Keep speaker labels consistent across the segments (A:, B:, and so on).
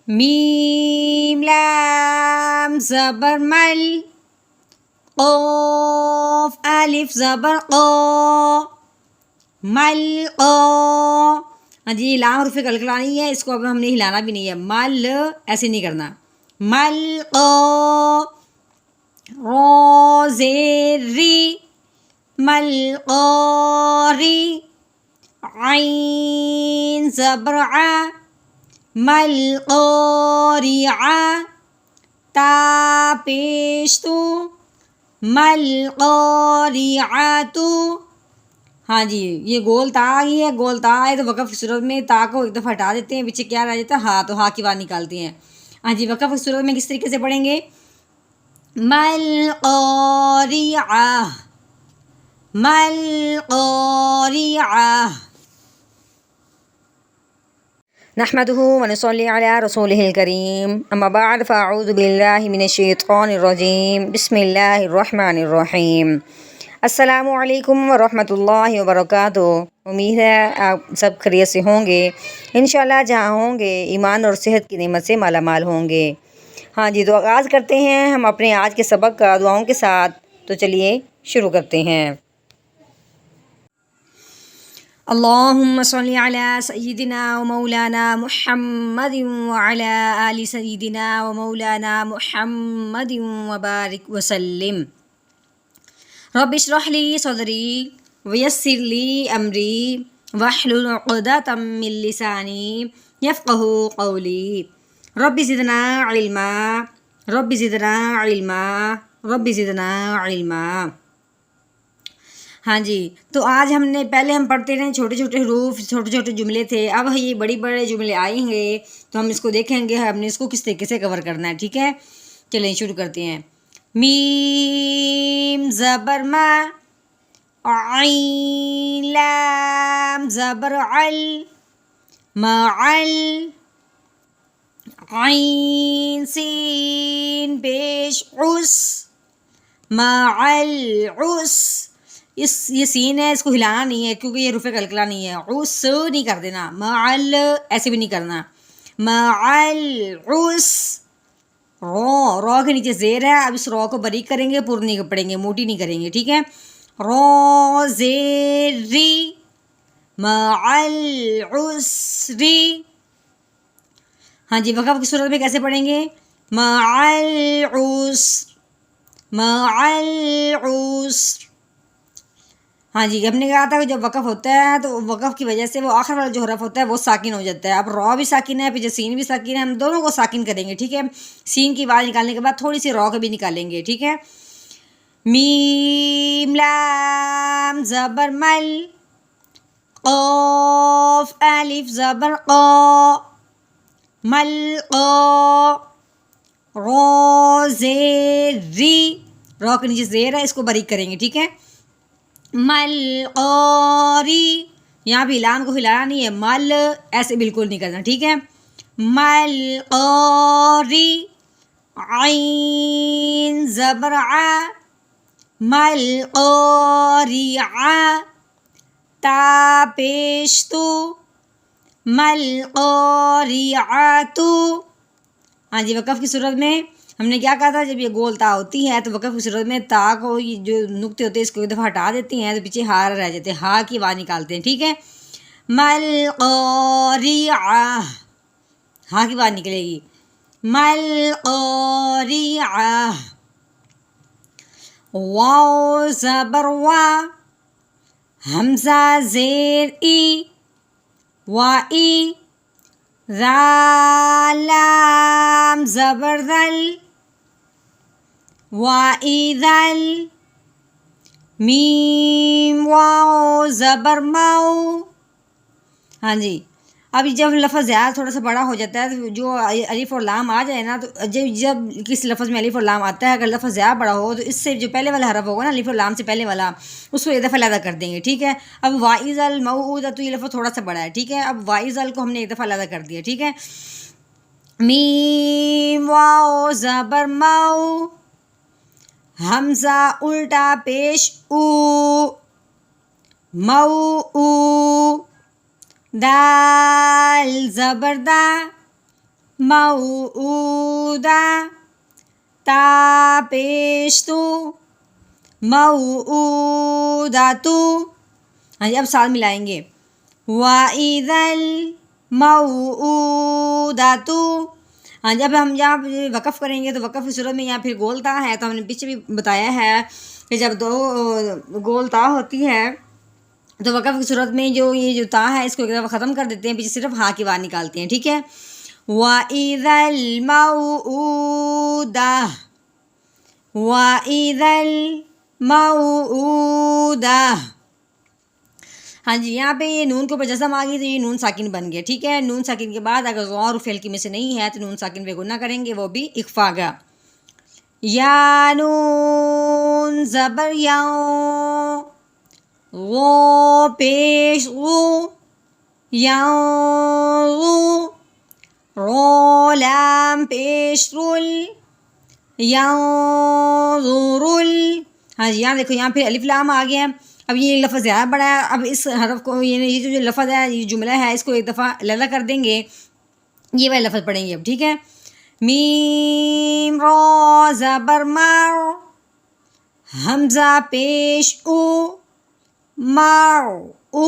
A: میم لام زبر مل، قاف الف زبر قا، مل قا. ہاں جی لام حرف قلقلہ نہیں ہے، اس کو اب ہم نے ہلانا بھی نہیں ہے. مل ایسے نہیں کرنا. مل قا. را زیر ری، مل قاری. عین زبر ع، مل قارعہ. تا پیش تو، مل قارعۃ. ہاں جی یہ گول تا ہی ہے. گول تا ہے تو وقف کی صورت میں تا کو ایک دفعہ ہٹا دیتے ہیں، پیچھے کیا رہ جاتا ہے ہا، تو ہا کی بات نکالتے ہیں. ہاں جی وقف کی صورت میں کس طریقے سے پڑھیں گے؟ مل قارعہ، مل قارعہ. نحمده ونصلي على رسوله الكريم، اما بعد فاعوذ بالله من الشیطان الرجیم، بسم اللہ الرحمن الرحیم. السلام علیکم ورحمۃ اللہ وبرکاتہ. امید ہے آپ سب خیریت سے ہوں گے. انشاءاللہ جہاں ہوں گے ایمان اور صحت کی نعمت سے مالا مال ہوں گے. ہاں جی تو آغاز کرتے ہیں ہم اپنے آج کے سبق کا دعاؤں کے ساتھ. تو چلیے شروع کرتے ہیں. اللہم صلی علی سیدنا و مولانا محمد وعلی آل سیدنا و مولانا محمد وبارک وسلم. رب اشرح لی صدری ویسر لی امری واحلل عقدۃ من لسانی یفقہوا قولی. رب زدنا علما، رب زدنا علما، رب زدنا علما. ہاں جی تو آج پہلے ہم پڑھتے رہے چھوٹے چھوٹے حروف، چھوٹے چھوٹے جملے تھے. اب یہ بڑے بڑے جملے آئیں گے تو ہم اس کو دیکھیں گے ہم نے اس کو کس طریقے سے کور کرنا ہے. ٹھیک ہے چلیں شروع کرتے ہیں. میم زبر ما، عین لام زبر عل، معل. عین سین پیش عس، معل عس. یہ سین ہے، اس کو ہلانا نہیں ہے کیونکہ یہ حروف قلقلہ نہیں ہے. عس نہیں کر دینا، معل ایسے بھی نہیں کرنا. معل عس. رو کے نیچے زیر ہے، اب اس رو کو باریک کریں گے، پر نہیں پڑیں گے، موٹی نہیں کریں گے. ٹھیک ہے. رو زیر ری، معل عسری. ہاں جی وقف کی صورت میں کیسے پڑھیں گے؟ معل عسر، معل عسر. ہاں جی ہم نے کہا تھا کہ جب وقف ہوتا ہے تو وقف کی وجہ سے وہ آخر والا جو حرف ہوتا ہے وہ ساکن ہو جاتا ہے. اب رو بھی ساکن ہے، پھر سین بھی ساکن ہے، ہم دونوں کو ساکن کریں گے. ٹھیک ہے. سین کی آواز نکالنے کے بعد تھوڑی سی رو کے بھی نکالیں گے. ٹھیک ہے. میم لام زبر مل، قاف الف زبر قا، مل قا. رو زیر ری، رو کے نیچے زیر ہے، اس کو باریک کریں گے. ٹھیک ہے. مل قاری، یہاں بھی لام کو ہلانا نہیں ہے، مل ایسے بالکل نہیں کرنا. ٹھیک ہے. مل قاری. عین زبر ع، مل قارعہ. تا پیش تو، مل قارعۃ. ہاں جی وقف کی صورت میں ہم نے کیا کہا تھا، جب یہ گول تا ہوتی ہے تو وقف کی صورت میں تا کو جو نقطے ہوتے ہیں اس کو ایک دفعہ ہٹا دیتی ہیں تو پیچھے ہا رہ جاتے ہیں، ہا کی آواز نکالتے ہیں. ٹھیک ہے. مل قارعہ، ہا کی آواز نکلے گی. مل قارعہ. واو زبر وا، حمزہ زیر ای، وائی. لام زبر ذل، وائی ذل. میم واو زبر مو. ہاں جی اب جب لفظ زیادہ تھوڑا سا بڑا ہو جاتا ہے تو جو الف اور لام آ جائے نا، تو جب کسی لفظ میں الف اور لام آتا ہے اگر لفظ زیادہ بڑا ہو تو اس سے جو پہلے والا حرف ہوگا نا الف اور لام سے پہلے والا، اس کو ایک دفعہ علیحدہ کر دیں گے. ٹھیک ہے. اب واعظ الموعودہ تو یہ لفظ تھوڑا سا بڑا ہے. ٹھیک ہے. اب واعظ کو ہم نے ایک دفعہ علیحدہ کر دیا. ٹھیک ہے. میم واو زبر مو، حمزہ الٹا پیش او، مو او. دال زبر دا، موعودہ، تا پیش تو، موعودۃ، ہاں جی اب ساتھ ملائیں گے، وَإِذَا الْمَوْعُودَةُ، ہاں جب ہم یہاں وقف کریں گے تو وقف کی صورت میں یہاں پھر گولتا ہے، تو ہم نے پیچھے بھی بتایا ہے کہ جب دو گولتا ہوتی ہے تو وقف کی صورت میں جو یہ جو تا ہے اس کو ایک دفعہ ختم کر دیتے ہیں، پیچھے صرف ہاں کی آواز نکالتے ہیں، ٹھیک ہے. وَإِذَا الْمَوْعُودَةُ، وَإِذَا الْمَوْعُودَةُ، ہاں جی یہاں پہ یہ نون کے اوپر جزم آ گئی تو یہ نون ساکن بن گیا، ٹھیک ہے. نون ساکن کے بعد اگر غور فعل کی میں سے نہیں ہے تو نون ساکن پہ گنہ کریں گے، وہ بھی اخفا گا. یا نون زبر یاؤ، غو پیش غو، یاؤ، رو لام پیش رول، یاؤ، ہاں جی یہاں دیکھو یہاں پھر الف لام آ گیا. اب یہ لفظ زیادہ بڑا ہے، اب اس حرف کو یہ جو لفظ ہے، یہ جملہ ہے، اس کو ایک دفعہ للا کر دیں گے، یہ والا لفظ پڑھیں گے اب، ٹھیک ہے. میم را زبر مار، حمزہ پیش او، مار او،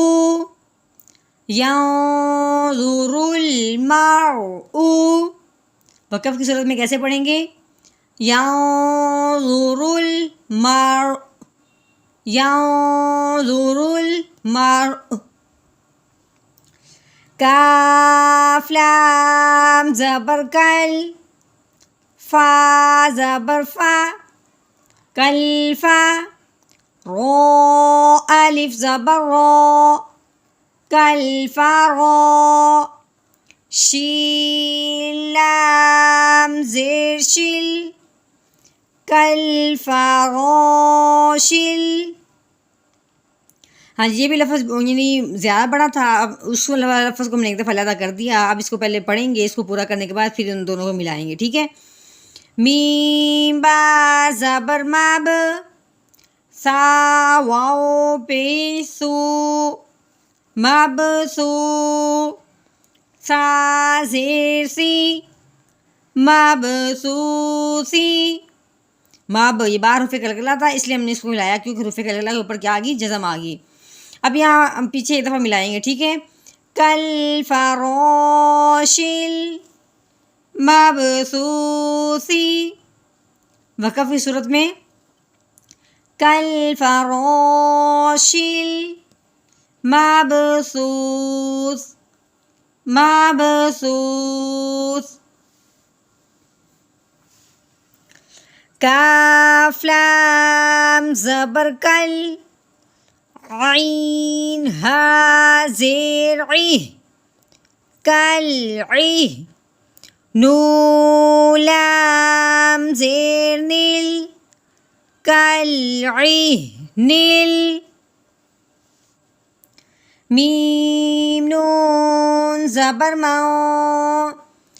A: ینظر المرء، وقف کی صورت میں کیسے پڑھیں گے؟ ینظر المرء، ینظر المرء. کاف لام زبر کل، فا زبر فا، کل فا، رو الف زبر رو، کل فرا، شین لام زیر شل، کل فراشل. ہاں جی یہ بھی لفظ یعنی زیادہ بڑا تھا، اب اس لفظ کو ہم نے ایک دفعہ علیحدہ کر دیا. اب اس کو پہلے پڑھیں گے، اس کو پورا کرنے کے بعد پھر ان دونوں کو ملائیں گے، ٹھیک ہے. میم با زبر ماب، سا واو پیش سو، مب سو، سا زیر سی، مب سو سی. ماب یہ بار حروف قلقلہ تھا اس لیے ہم نے اس کو ملایا کیونکہ حروف قلقلہ کے اوپر کیا آ گئی؟ جزم آ گئی. اب یہاں ہم پیچھے ایک دفعہ ملائیں گے، ٹھیک ہے. کل فراشل مبثوثی، وقف کی صورت میں کل فراشل مبثوث، مبثوث. کاف لام زبر کل، عین ہا زیر عی، کل عی، نون لام زیر نیل، کل عی نیل. میم نون زبر ماؤ،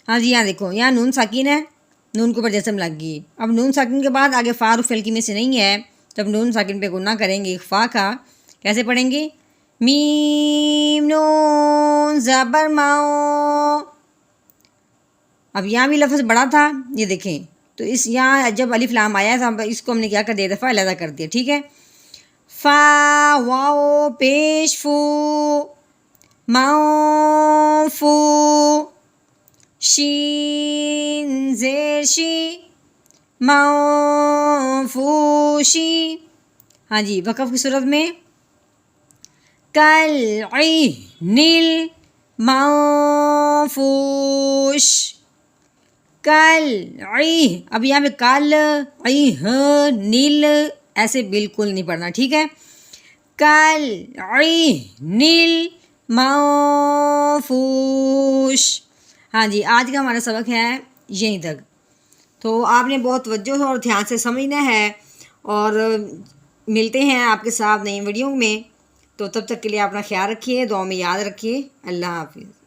A: ہاں جی یہاں دیکھو یہاں نون ساکین ہے، نون کے اوپر جسم لگ گئی. اب نون ساکن کے بعد آگے فا حرف فعل کی میں سے نہیں ہے، تب نون ساکن پہ گنہ کریں گے اخفا کا. کیسے پڑھیں گے؟ میم نون زبر ماؤ. اب یہاں بھی لفظ بڑا تھا، یہ دیکھیں تو اس یہاں جب الف لام آیا تھا اس کو ہم نے کیا کر دیا؟ دفعہ علیحدہ کر دیا، ٹھیک ہے. فا واو پیش فو، ماؤ فو، شین زیر شی، موفوشی. ہاں جی وقف کی صورت میں کل عی نیل موفوش، کل عی. اب یہاں پہ کل عی نیل ایسے بالکل نہیں پڑھنا، ٹھیک ہے. کل عی نیل موفوش. ہاں جی آج کا ہمارا سبق ہے یہیں تک، تو آپ نے بہت توجہ اور دھیان سے سمجھنا ہے، اور ملتے ہیں آپ کے ساتھ نئی ویڈیو میں. تو تب تک کے لیے اپنا خیال رکھیے، دعاؤں میں یاد رکھیے. اللہ حافظ.